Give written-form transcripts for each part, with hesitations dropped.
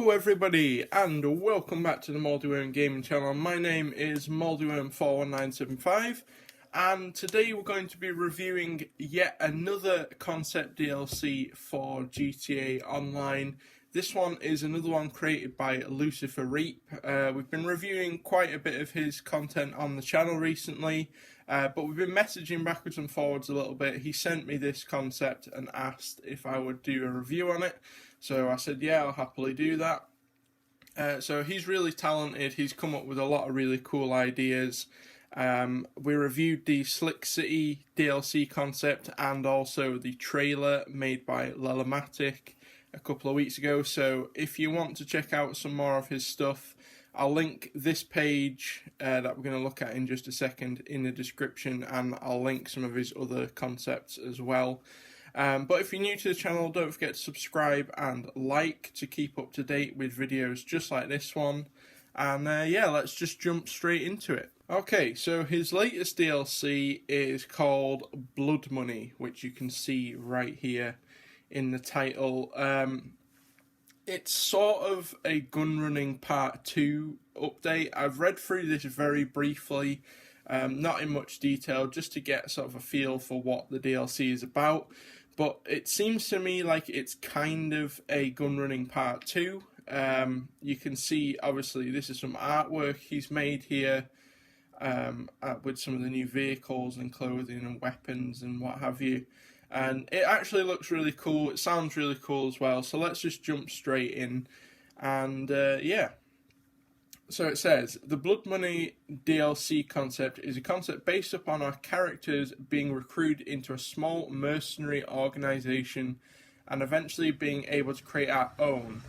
Hello everybody and welcome back to the MoldyWorm gaming channel. My name is MoldyWorm41975 and today we're going to be reviewing yet another concept DLC for GTA Online. This one is another one created by Lucifer Reap. We've been reviewing quite a bit of his content on the channel recently, but we've been messaging backwards and forwards a little bit. He sent me this concept and asked if I would do a review on it. So I said, yeah, I'll happily do that. So he's really talented. He's come up with a lot of really cool ideas. We reviewed the Slick City DLC concept and also the trailer made by Lelamatic a couple of weeks ago. So if you want to check out some more of his stuff, I'll link this page that we're going to look at in just a second in the description, and I'll link some of his other concepts as well. But if you're new to the channel, don't forget to subscribe and like to keep up to date with videos just like this one. And yeah, let's just jump straight into it. Okay, so his latest DLC is called Blood Money, which you can see right here in the title. It's sort of a gun running part 2 update. I've read through this very briefly, not in much detail, just to get sort of a feel for what the DLC is about. But it seems to me like it's kind of a gun running part 2. You can see, obviously, this is some artwork he's made here with some of the new vehicles and clothing and weapons and what have you. And it actually looks really cool. It sounds really cool as well. So let's just jump straight in. And yeah. So it says, the Blood Money DLC concept is a concept based upon our characters being recruited into a small mercenary organization and eventually being able to create our own.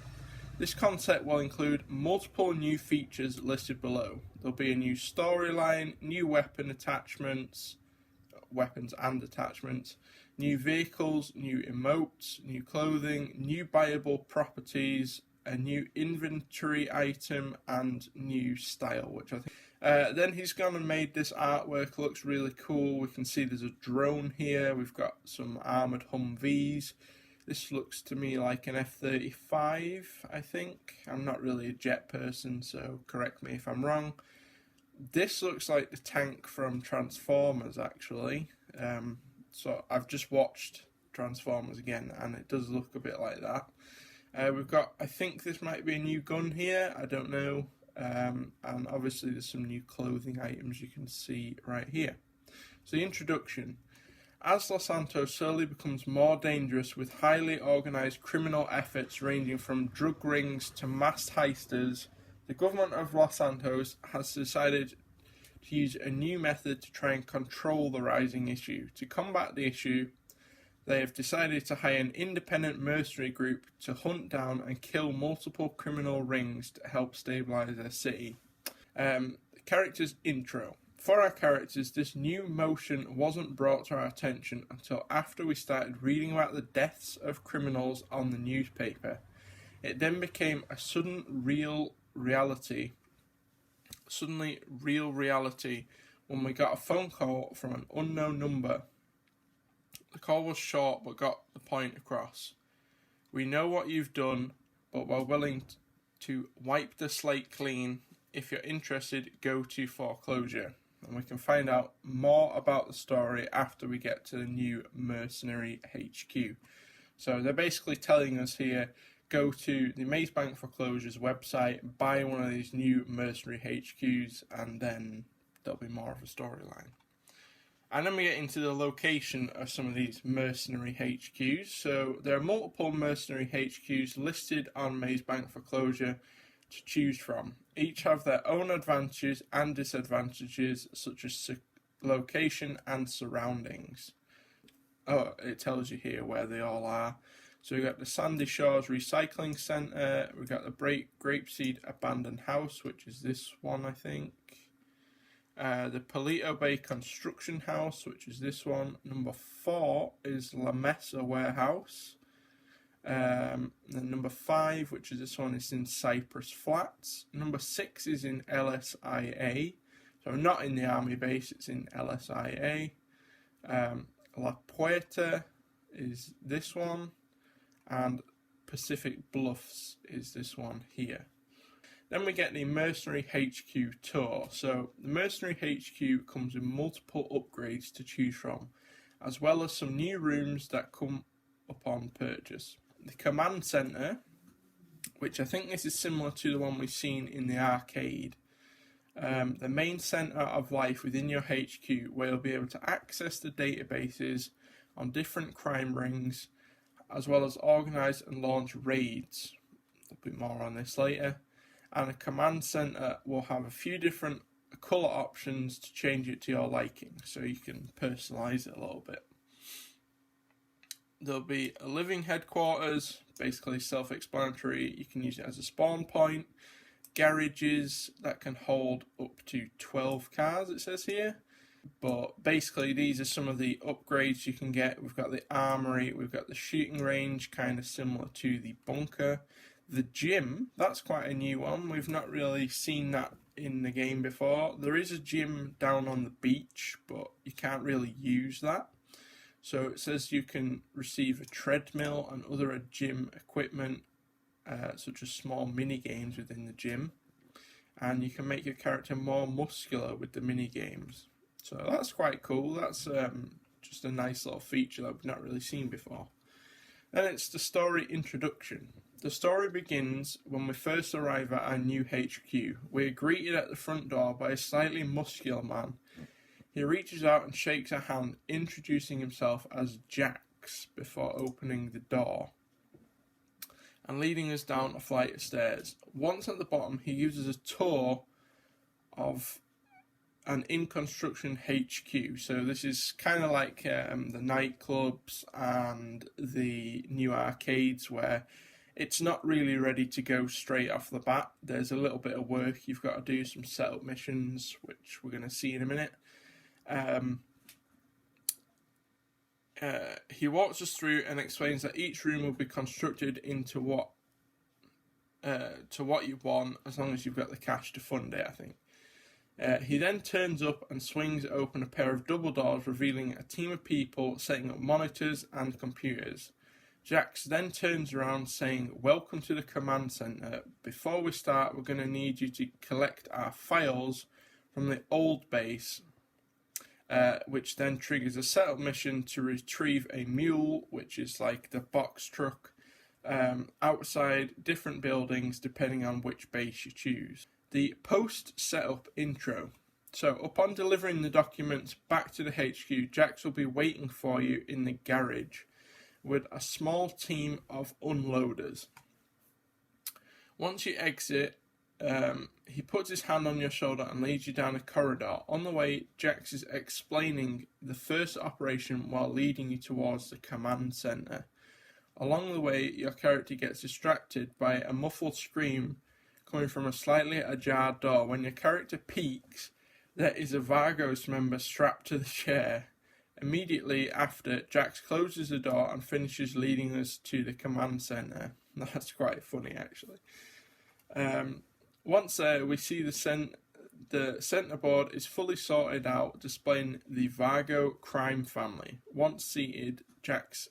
This concept will include multiple new features listed below. There'll be a new storyline, new weapons and attachments, new vehicles, new emotes, new clothing, new buyable properties, a new inventory item, and new style, which I think. Then he's gone and made this artwork. Looks really cool. We can see there's a drone here. We've got some armoured Humvees. This looks to me like an F-35, I think. I'm not really a jet person, so correct me if I'm wrong. This looks like the tank from Transformers, actually. So I've just watched Transformers again, and it does look a bit like that. We've got, I think this might be a new gun here, I don't know. And obviously there's some new clothing items you can see right here. So the introduction. As Los Santos slowly becomes more dangerous with highly organised criminal efforts ranging from drug rings to mass heisters, the government of Los Santos has decided to use a new method to try and control the rising issue. To combat the issue, they have decided to hire an independent mercenary group to hunt down and kill multiple criminal rings to help stabilise their city. Characters intro. For our characters, this new motion wasn't brought to our attention until after we started reading about the deaths of criminals on the newspaper. It then became a suddenly real reality when we got a phone call from an unknown number. The call was short but got the point across. We know what you've done, but we're willing to wipe the slate clean. If you're interested, go to foreclosure. And we can find out more about the story after we get to the new Mercenary HQ. So they're basically telling us here, go to the Maze Bank Foreclosures website, buy one of these new Mercenary HQs, and then there'll be more of a storyline. And then we get into the location of some of these Mercenary HQs. So there are multiple Mercenary HQs listed on Maze Bank Foreclosure to choose from. Each have their own advantages and disadvantages, such as location and surroundings. Oh, it tells you here where they all are. So we've got the Sandy Shores Recycling Centre, we've got the Grapeseed Abandoned House, which is this one, I think. The Palito Bay Construction House, which is this one. Number 4 is La Mesa Warehouse. Then number 5, which is this one, is in Cypress Flats. Number 6 is in LSIA. So not in the army base, it's in LSIA. La Puerta is this one. And Pacific Bluffs is this one here. Then we get the Mercenary HQ Tour. So the Mercenary HQ comes with multiple upgrades to choose from, as well as some new rooms that come upon purchase. The Command Center, which I think this is similar to the one we've seen in the arcade. The main center of life within your HQ, where you'll be able to access the databases on different crime rings, as well as organize and launch raids. There'll be more on this later. And a command center will have a few different color options to change it to your liking, so you can personalize it a little bit. There'll be a living headquarters, basically self-explanatory. You can use it as a spawn point. Garages that can hold up to 12 cars, it says here. But basically these are some of the upgrades you can get. We've got the armory, we've got the shooting range, kind of similar to the bunker. The gym, that's quite a new one. We've not really seen that in the game before. There is a gym down on the beach, but you can't really use that. So it says you can receive a treadmill and other gym equipment, such as small mini games within the gym. And you can make your character more muscular with the mini games. So that's quite cool. That's just a nice little feature that we've not really seen before. Then it's the story introduction. The story begins when we first arrive at our new HQ. We are greeted at the front door by a slightly muscular man. He reaches out and shakes our hand, introducing himself as Jax before opening the door and leading us down a flight of stairs. Once at the bottom, he gives us a tour of an in-construction HQ. So this is kind of like the nightclubs and the new arcades, where it's not really ready to go straight off the bat. There's a little bit of work. You've got to do some setup missions, which we're going to see in a minute. He walks us through and explains that each room will be constructed into what you want, as long as you've got the cash to fund it, I think. He then turns up and swings open a pair of double doors, revealing a team of people setting up monitors and computers. Jax then turns around saying, "Welcome to the command center. Before we start, we're going to need you to collect our files from the old base," which then triggers a setup mission to retrieve a mule, which is like the box truck, outside different buildings depending on which base you choose. The post-setup intro. So upon delivering the documents back to the HQ, Jax will be waiting for you in the garage with a small team of unloaders. Once you exit, he puts his hand on your shoulder and leads you down a corridor. On the way, Jax is explaining the first operation while leading you towards the command center. Along the way, your character gets distracted by a muffled scream coming from a slightly ajar door. When your character peeks, there is a Vargos member strapped to the chair. Immediately after, Jax closes the door and finishes leading us to the command center. That's quite funny, actually. Once there, we see the center board is fully sorted out, displaying the Vargo crime family. Once seated, Jax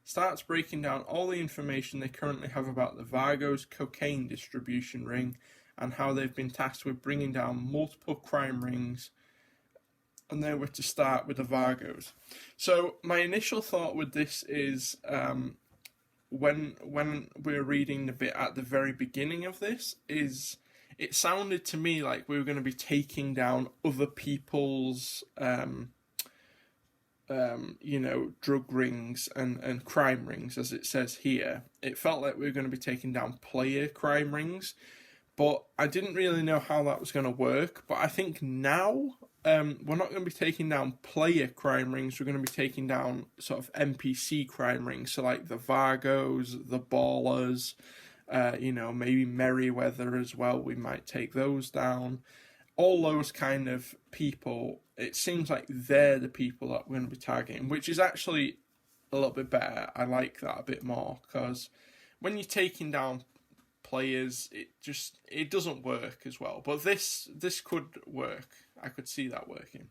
starts breaking down all the information they currently have about the Vargo's cocaine distribution ring and how they've been tasked with bringing down multiple crime rings, and they were to start with the Vargos. So my initial thought with this is, when we were reading the bit at the very beginning of this, is it sounded to me like we were going to be taking down other people's drug rings and crime rings, as it says here. It felt like we were going to be taking down player crime rings, but I didn't really know how that was going to work. But I think now we're not going to be taking down player crime rings. We're going to be taking down sort of NPC crime rings, so like the Vargos, the Ballers, maybe Merryweather as well. We might take those down. All those kind of people, it seems like they're the people that we're going to be targeting, which is actually a little bit better. I like that a bit more, because when you're taking down players, it doesn't work as well. But this could work. I could see that working.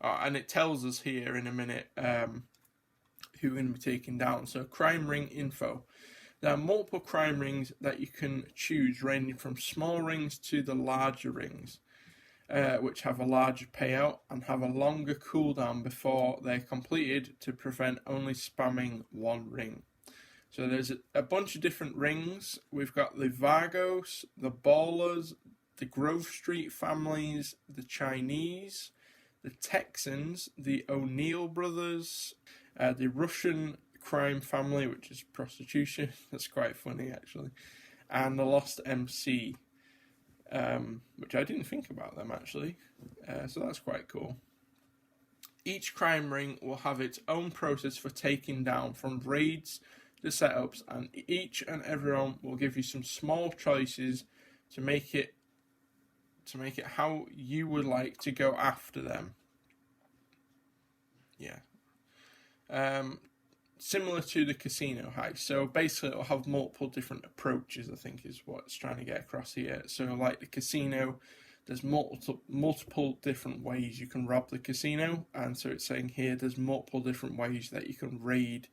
And it tells us here in a minute who we're going to be taking down. So crime ring info. There are multiple crime rings that you can choose, ranging from small rings to the larger rings, which have a larger payout and have a longer cooldown before they're completed to prevent only spamming one ring. So there's a bunch of different rings. We've got the Vargos, the Ballers, the Grove Street families, the Chinese, the Texans, the O'Neill brothers, the Russian crime family, which is prostitution. That's quite funny, actually. And the Lost MC, which I didn't think about them, actually. So that's quite cool. Each crime ring will have its own process for taking down, from raids to setups, and each and every one will give you some small choices to make it how you would like to go after them. Yeah. Similar to the casino heist. So basically it'll have multiple different approaches, I think is what it's trying to get across here. So like the casino, there's multiple different ways you can rob the casino, and so it's saying here there's multiple different ways that you can raid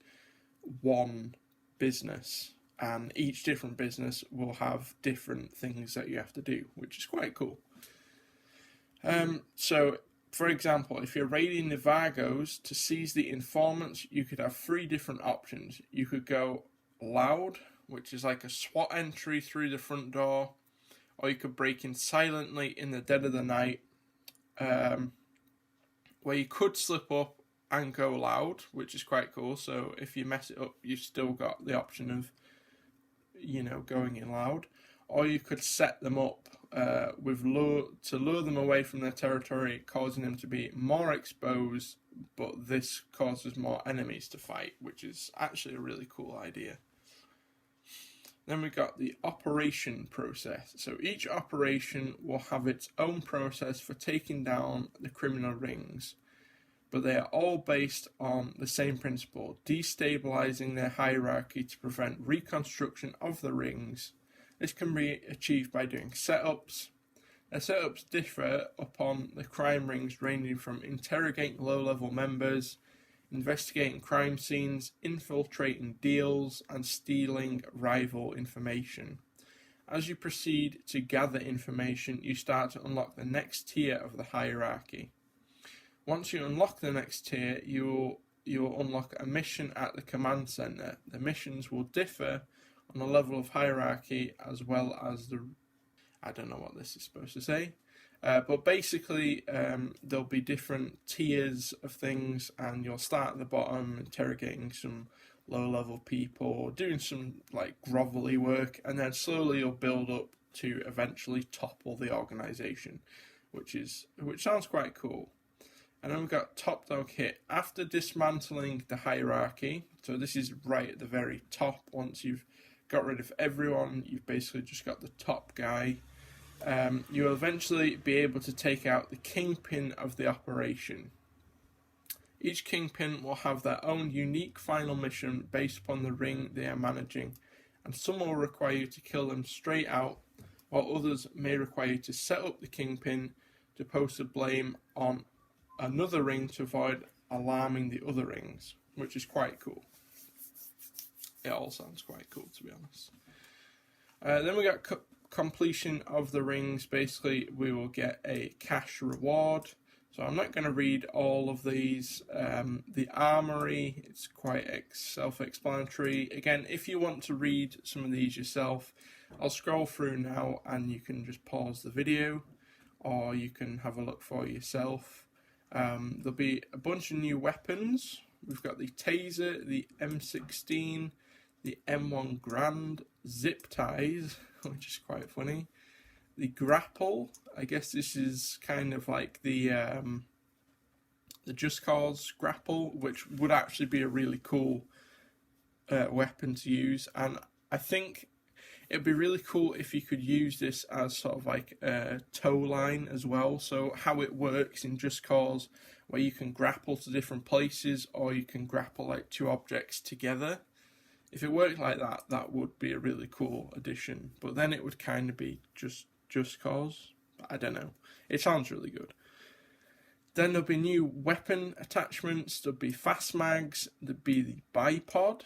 one business, and each different business will have different things that you have to do, which is quite cool. So for example, if you're raiding the Vargos to seize the informants, you could have 3 different options. You could go loud, which is like a SWAT entry through the front door, or you could break in silently in the dead of the night, where you could slip up and go loud, which is quite cool. So if you mess it up, you've still got the option of, going in loud. Or you could set them up to lure them away from their territory, causing them to be more exposed, but this causes more enemies to fight, which is actually a really cool idea. Then we got the operation process. So each operation will have its own process for taking down the criminal rings, but they are all based on the same principle: destabilizing their hierarchy to prevent reconstruction of the rings. This can be achieved by doing setups. The setups differ upon the crime rings, ranging from interrogating low-level members, investigating crime scenes, infiltrating deals, and stealing rival information. As you proceed to gather information, you start to unlock the next tier of the hierarchy. Once you unlock the next tier, you will unlock a mission at the command center. The missions will differ on the level of hierarchy, as well as I don't know what this is supposed to say, but basically there'll be different tiers of things, and you'll start at the bottom interrogating some low-level people, doing some like grovelly work, and then slowly you'll build up to eventually topple the organization, which sounds quite cool. And then we've got Top Dog Hit. After dismantling the hierarchy, so this is right at the very top, once you've got rid of everyone, you've basically just got the top guy. You will eventually be able to take out the kingpin of the operation. Each kingpin will have their own unique final mission based upon the ring they are managing, and some will require you to kill them straight out, while others may require you to set up the kingpin to post the blame on another ring to avoid alarming the other rings, which is quite cool. It all sounds quite cool, to be honest. Then we got completion of the rings. Basically, we will get a cash reward. So I'm not going to read all of these. The armory, it's quite self-explanatory. Again, if you want to read some of these yourself, I'll scroll through now and you can just pause the video, or you can have a look for yourself. There'll be a bunch of new weapons. We've got the Taser, the M16, the M1 Grand, zip ties, which is quite funny. The grapple, I guess this is kind of like the Just Cause grapple, which would actually be a really cool weapon to use. And I think it'd be really cool if you could use this as sort of like a tow line as well. So how it works in Just Cause, where you can grapple to different places, or you can grapple like 2 objects together. If it worked like that, that would be a really cool addition. But then it would kind of be Just Cause. I don't know. It sounds really good. Then there'll be new weapon attachments. There'll be fast mags. There'll be the bipod,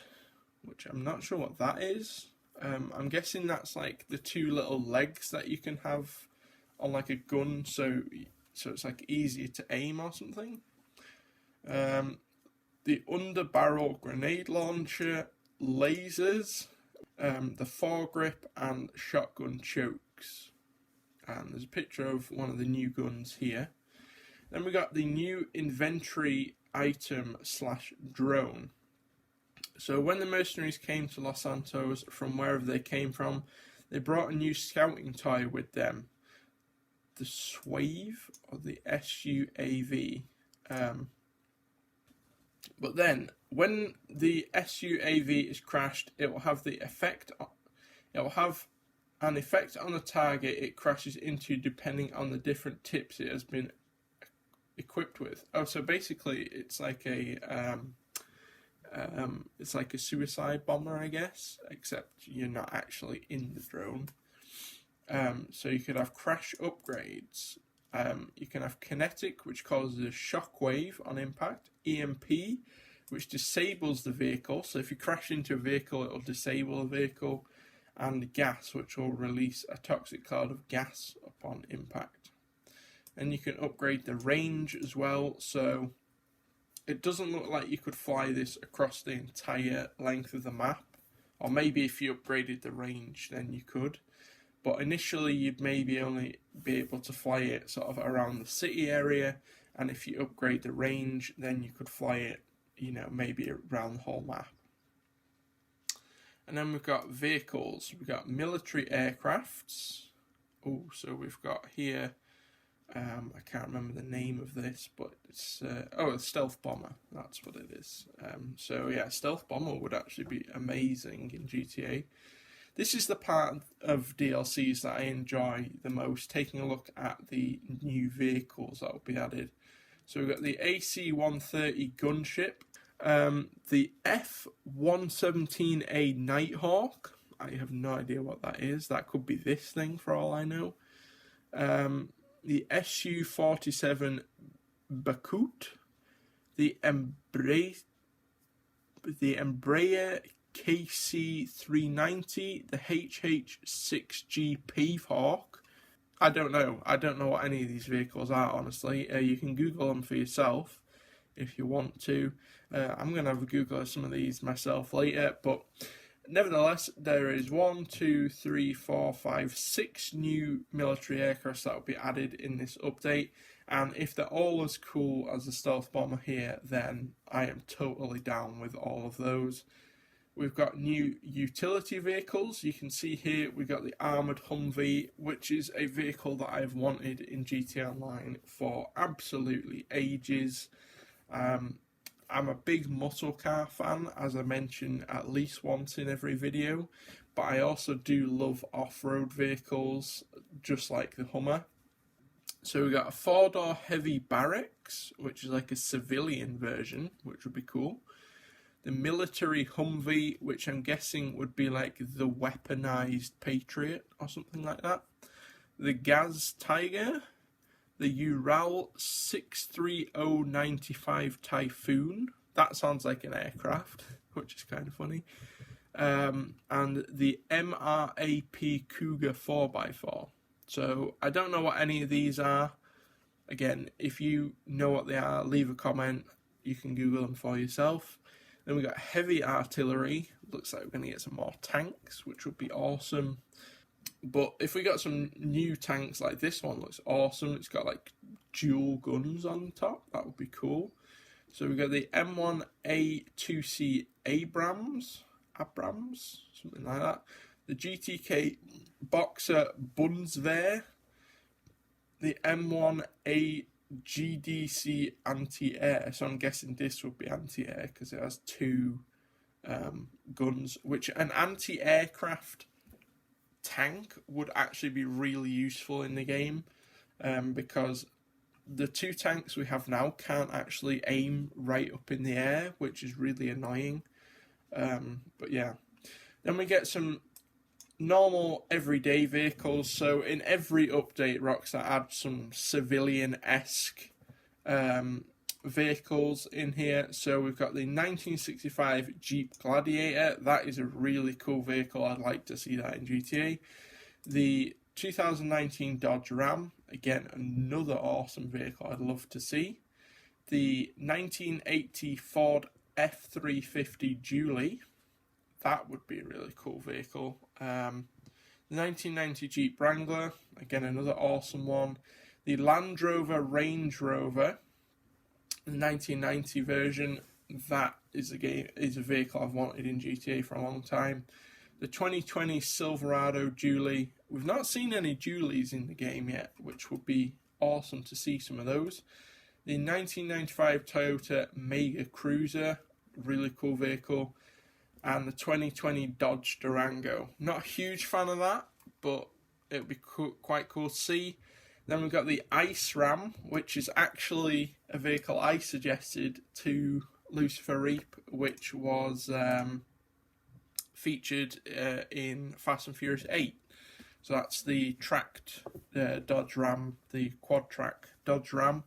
which I'm not sure what that is. I'm guessing that's like the two little legs that you can have on like a gun, so it's like easier to aim or something. The underbarrel grenade launcher, lasers, the foregrip, and shotgun chokes. And there's a picture of one of the new guns here. Then we got the new inventory item / drone. So when the mercenaries came to Los Santos from wherever they came from, they brought a new scouting toy with them. The SUAV, or the SUAV. But then, when the SUAV is crashed, it will have an effect on the target it crashes into, depending on the different tips it has been equipped with. Oh, so basically, it's like a suicide bomber, I guess, except you're not actually in the drone. So you could have crash upgrades. You can have kinetic, which causes a shockwave on impact. EMP, which disables the vehicle. So if you crash into a vehicle, it will disable the vehicle. And gas, which will release a toxic cloud of gas upon impact. And you can upgrade the range as well. So it doesn't look like you could fly this across the entire length of the map. Or maybe if you upgraded the range, then you could. But initially, you'd maybe only be able to fly it sort of around the city area, and if you upgrade the range, then you could fly it, maybe around the whole map. And then we've got vehicles. We've got military aircrafts. Oh, so we've got here, I can't remember the name of this, but it's, a stealth bomber. That's what it is. So yeah, stealth bomber would actually be amazing in GTA. This is the part of DLCs that I enjoy the most, taking a look at the new vehicles that will be added. So we've got the AC-130 gunship, the F-117A Nighthawk. I have no idea what that is. That could be this thing for all I know. The Su-47 Bakut, the Embraer KC-390, the HH-6G Peavehawk. I don't know what any of these vehicles are, honestly. You can Google them for yourself if you want to. I'm going to have a Google of some of these myself later, but nevertheless, there is 6 new military aircrafts that will be added in this update. And if they're all as cool as the stealth bomber here, then I am totally down with all of those. We've got new utility vehicles. You can see here we've got the armoured Humvee, which is a vehicle that I've wanted in GTA Online for absolutely ages. I'm a big muscle car fan, as I mention at least once in every video, but I also do love off-road vehicles, just like the Hummer. So we've got a 4-door heavy barracks, which is like a civilian version, which would be cool. The military Humvee, which I'm guessing would be like the weaponized Patriot or something like that. The Gaz Tiger, the Ural 63095 Typhoon. That sounds like an aircraft, which is kind of funny. And the MRAP Cougar 4x4. So I don't know what any of these are. Again, if you know what they are, leave a comment. You can Google them for yourself. Then we got heavy artillery. Looks like we're going to get some more tanks, which would be awesome. But if we got some new tanks like this one, looks awesome. It's got like dual guns on top. That would be cool. So we got the M1A2C Abrams, something like that. The GTK Boxer Bundswehr. The M1A GDC anti-air, so I'm guessing this would be anti-air because it has two guns, which an anti-aircraft tank would actually be really useful in the game, because the two tanks we have now can't actually aim right up in the air, which is really annoying. But yeah, then we get some normal everyday vehicles. So in every update, Rockstar adds some civilian-esque vehicles in here. So we've got the 1965 Jeep Gladiator. That is a really cool vehicle. I'd like to see that in GTA. The 2019 Dodge Ram, again another awesome vehicle I'd love to see. The 1980 Ford F350 Dually, that would be a really cool vehicle. The 1990 Jeep Wrangler, again another awesome one. The Land Rover Range Rover, the 1990 version, that is a vehicle I've wanted in GTA for a long time. The 2020 Silverado Dually, we've not seen any Dualies in the game yet, which would be awesome to see some of those. The 1995 Toyota Mega Cruiser, really cool vehicle. And the 2020 Dodge Durango. Not a huge fan of that, but it would be quite cool to see. Then we've got the Ice Ram, which is actually a vehicle I suggested to Lucifer Reap, which was featured in Fast and Furious 8. So that's the tracked Dodge Ram, the quad track Dodge Ram.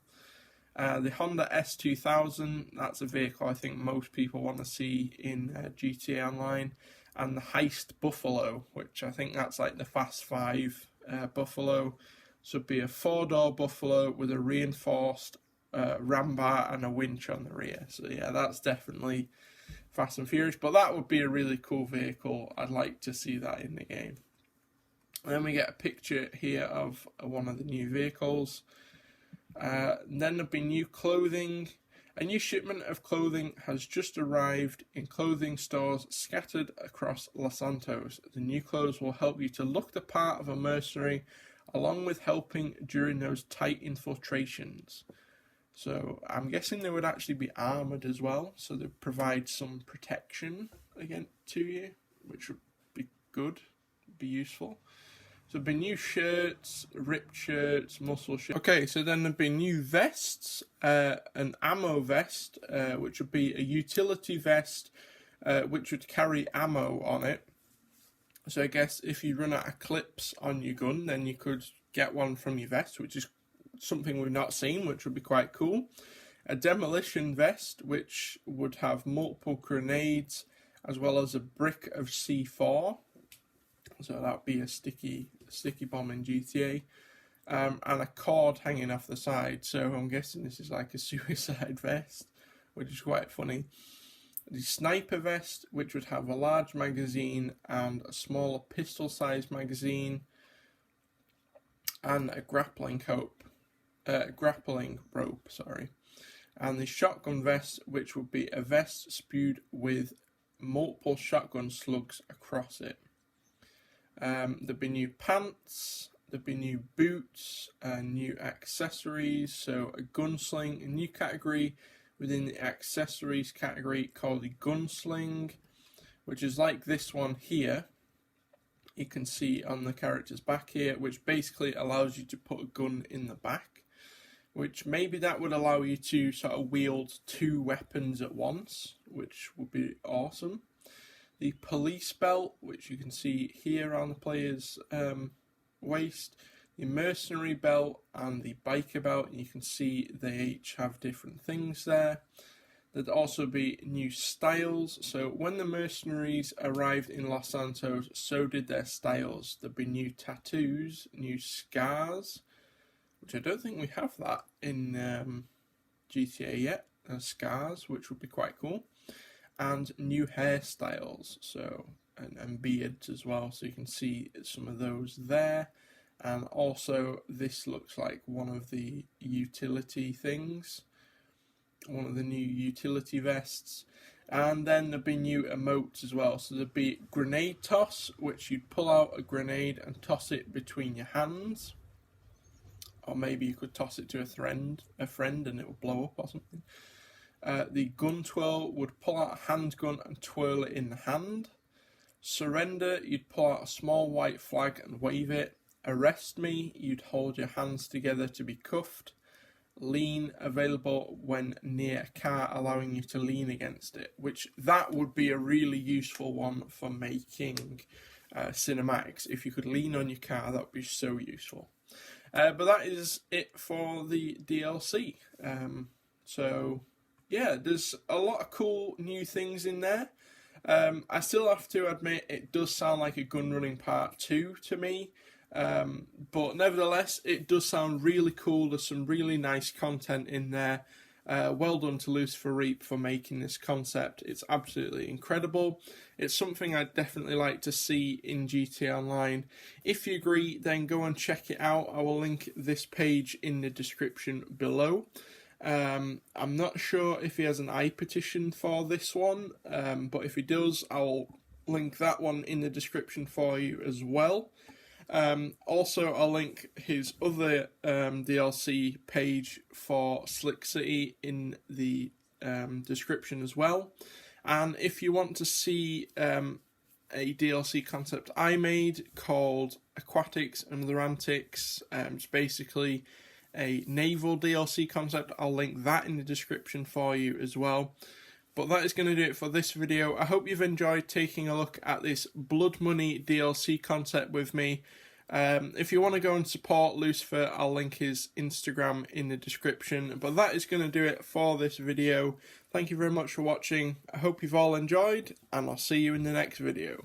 The Honda S2000, that's a vehicle I think most people want to see in GTA Online. And the Heist Buffalo, which I think that's like the Fast 5 Buffalo. So it'd be a 4-door Buffalo with a reinforced ram bar and a winch on the rear. So yeah, that's definitely Fast and Furious. But that would be a really cool vehicle. I'd like to see that in the game. And then we get a picture here of one of the new vehicles. Then there'll be new clothing. A new shipment of clothing has just arrived in clothing stores scattered across Los Santos. The new clothes will help you to look the part of a mercenary, along with helping during those tight infiltrations. So I'm guessing they would actually be armoured as well, so they provide some protection again to you, which would be good, be useful. So there'll be new shirts, ripped shirts, muscle shirts. Okay, so then there'll be new vests, an ammo vest, which would be a utility vest, which would carry ammo on it. So I guess if you run out of clips on your gun, then you could get one from your vest, which is something we've not seen, which would be quite cool. A demolition vest, which would have multiple grenades, as well as a brick of C4. So that would be a sticky bomb in GTA. And a cord hanging off the side. So I'm guessing this is like a suicide vest, which is quite funny. The sniper vest, which would have a large magazine and a smaller pistol-sized magazine, and a grappling rope. And the shotgun vest, which would be a vest spewed with multiple shotgun slugs across it. There'd be new pants, there'd be new boots, and new accessories. So a gunsling, a new category within the accessories category called the gunsling, which is like this one here. You can see on the character's back here, which basically allows you to put a gun in the back, which maybe that would allow you to sort of wield two weapons at once, which would be awesome. The police belt, which you can see here on the player's waist, the mercenary belt and the biker belt. You can see they each have different things there. There'd also be new styles. So when the mercenaries arrived in Los Santos, so did their styles. There'd be new tattoos, new scars, which I don't think we have that in GTA yet. Scars, which would be quite cool. And new hairstyles, so and beards as well. So you can see some of those there. And also, this looks like one of the utility things, one of the new utility vests. And then there'd be new emotes as well. So there'd be grenade toss, which you'd pull out a grenade and toss it between your hands. Or maybe you could toss it to a friend and it would blow up or something. The gun twirl would pull out a handgun and twirl it in the hand. Surrender, you'd pull out a small white flag and wave it. Arrest me, you'd hold your hands together to be cuffed. Lean, available when near a car, allowing you to lean against it, which that would be a really useful one for making cinematics. If you could lean on your car, that would be so useful. But that is it for the DLC. So yeah, there's a lot of cool new things in there. I still have to admit it does sound like a Gun Running Part 2 to me. But nevertheless, it does sound really cool. There's some really nice content in there. Well done to Lucifer Reap for making this concept. It's absolutely incredible. It's something I'd definitely like to see in GTA Online. If you agree, then go and check it out. I will link this page in the description below. I'm not sure if he has an iPetition for this one, but if he does, I'll link that one in the description for you as well. Also, I'll link his other DLC page for Slick City in the description as well. And if you want to see a DLC concept I made called Aquatics and Other Antics, it's basically a naval DLC concept, I'll link that in the description for you as well. But that is going to do it for this video. I hope you've enjoyed taking a look at this Blood Money DLC concept with me. If you want to go and support Lucifer, I'll link his Instagram in the description. But that is going to do it for this video. Thank you very much for watching. I hope you've all enjoyed, and I'll see you in the next video.